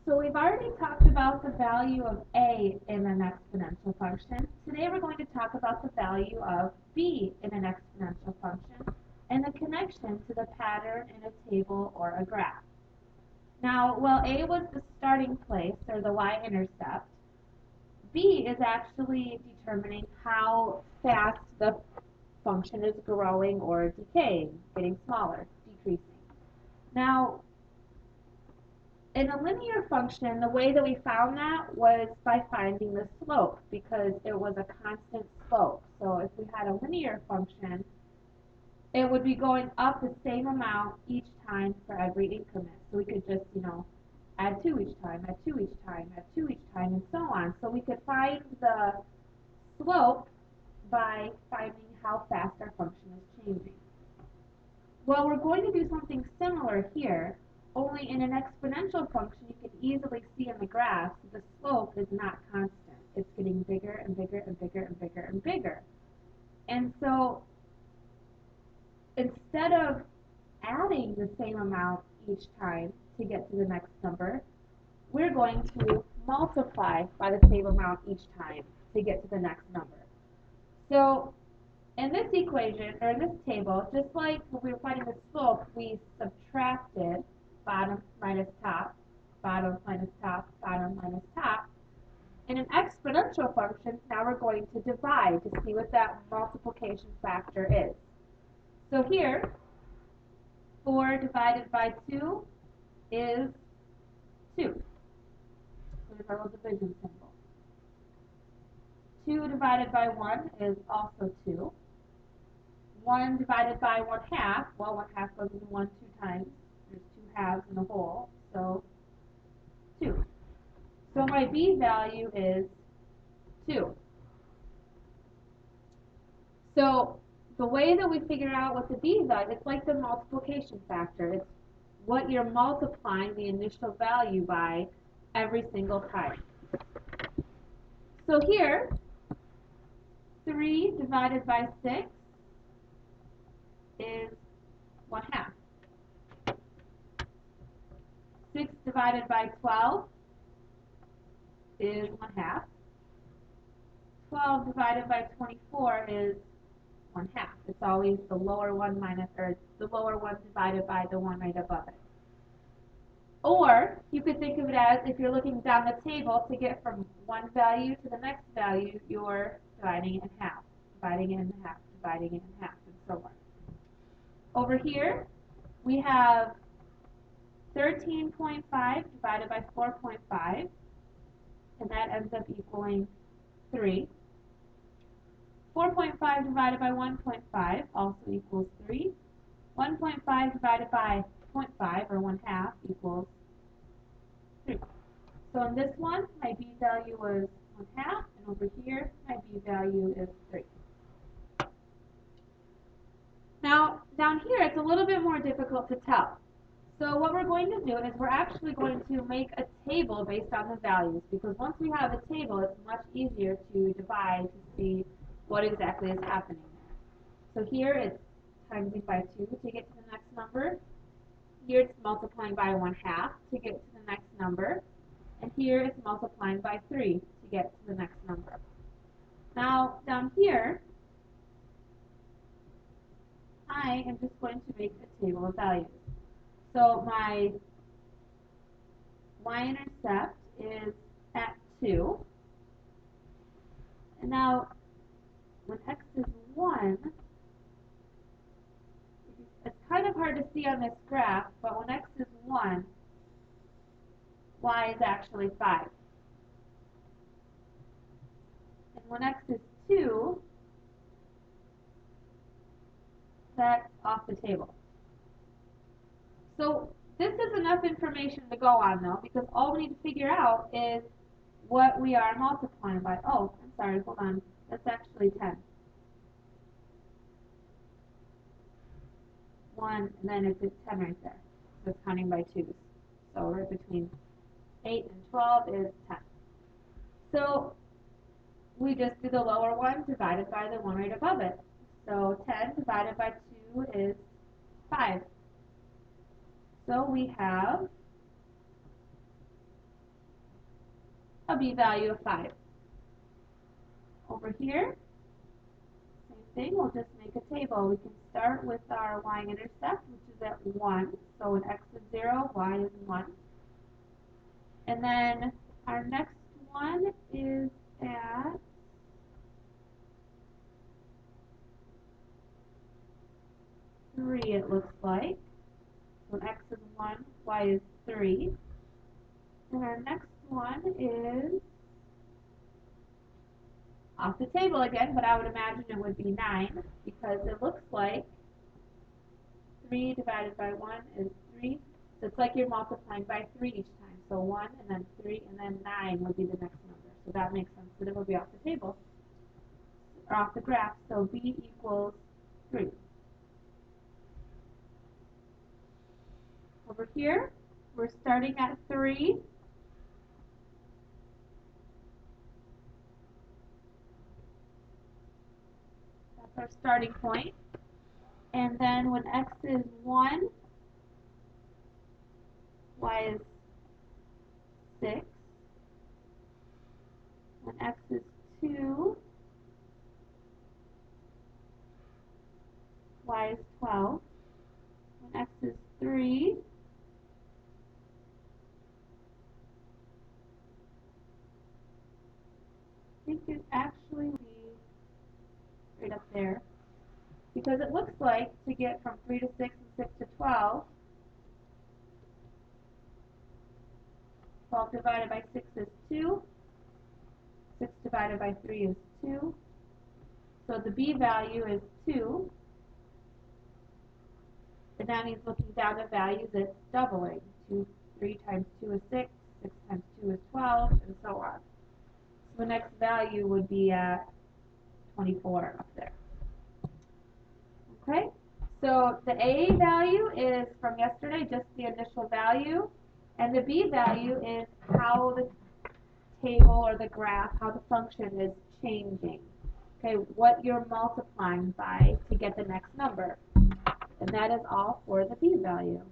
So we've already talked about the value of a in an exponential function. Today we're going to talk about the value of b in an exponential function and the connection to the pattern in a table or a graph. Now, while a was the starting place, or the y-intercept, b is actually determining how fast the function is growing or decaying, getting smaller, decreasing. Now, in a linear function, the way that we found that was by finding the slope because it was a constant slope. So if we had a linear function, it would be going up the same amount each time for every increment. So we could just, add 2 each time, add 2 each time, add 2 each time, and so on. So we could find the slope by finding how fast our function is changing. Well, we're going to do something similar here, only in an exponential function you can easily see in the graph that the slope is not constant. It's getting bigger and bigger and bigger and bigger and bigger. And so instead of adding the same amount each time to get to the next number, we're going to multiply by the same amount each time to get to the next number. So in this equation, or in this table, just like when we were finding the slope, we subtracted bottom minus top, bottom minus top, bottom minus top. In an exponential function, now we're going to divide to see what that multiplication factor is. So here, 4 divided by 2 is 2. There's our little division symbol. 2 divided by 1 is also 2. 1 divided by 1/2, well, 1/2 goes into 1 2 times. There's 2 halves in a whole, so 2. So my b value is 2. So the way that we figure out what the b value, it's like the multiplication factor. It's what you're multiplying the initial value by every single time. So here, 3 divided by 6 is 1/2. 6 divided by 12 is 1/2. 12 divided by 24 is 1/2. It's always the lower one minus, or the lower one divided by the one right above it. Or you could think of it as if you're looking down the table to get from one value to the next value, you're dividing it in half, dividing it in half, dividing it in half, and so on. Over here, we have 13.5 divided by 4.5, and that ends up equaling 3. 4.5 divided by 1.5 also equals 3. 1.5 divided by 0.5, or 1/2, equals 3. So in this one, my b value was 1/2, and over here, my b value is 3. Now, down here, it's a little bit more difficult to tell. So what we're going to do is we're actually going to make a table based on the values, because once we have a table, it's much easier to divide to see what exactly is happening there. So here it's timesing by 2 to get to the next number. Here it's multiplying by 1/2 to get to the next number. And here it's multiplying by 3 to get to the next number. Now, down here, I am just going to make a table of values. So my y-intercept is at 2. And now, when x is 1, it's kind of hard to see on this graph, but when x is 1, y is actually 5. And when x is 2, that's off the table. So this is enough information to go on, though, because all we need to figure out is what we are multiplying by. Oh, I'm sorry, hold on. That's actually 10. 1, and then it's 10 right there. So it's counting by 2s. So right between 8 and 12 is 10. So we just do the lower one divided by the one right above it. So 10 divided by 2 is 5. So we have a b value of 5. Over here, same thing, we'll just make a table. We can start with our y-intercept, which is at 1. So when x is 0, y is 1. And then our next one is at 3, it looks like. So x is 1, y is 3. And our next one is off the table again, but I would imagine it would be 9 because it looks like 3 divided by 1 is 3. So it's like you're multiplying by 3 each time. So 1 and then 3 and then 9 would be the next number. So that makes sense that it will be off the table or off the graph. So b equals 3. Over here, we're starting at 3. That's our starting point. And then when x is 1, y is 6. When x is 2, y is 12. When x is 3, I think it actually would be right up there. Because it looks like to get from 3 to 6 and 6 to 12, 12 divided by 6 is 2. 6 divided by 3 is 2. So the b value is 2. And that means looking down at values, it's doubling. 3 times 2 is 6. 6 times 2 is 12, and so on. So the next value would be at 24 up there. Okay, so the A value is from yesterday, just the initial value, and the B value is how the table or the graph, how the function is changing. Okay, what you're multiplying by to get the next number. And that is all for the B value.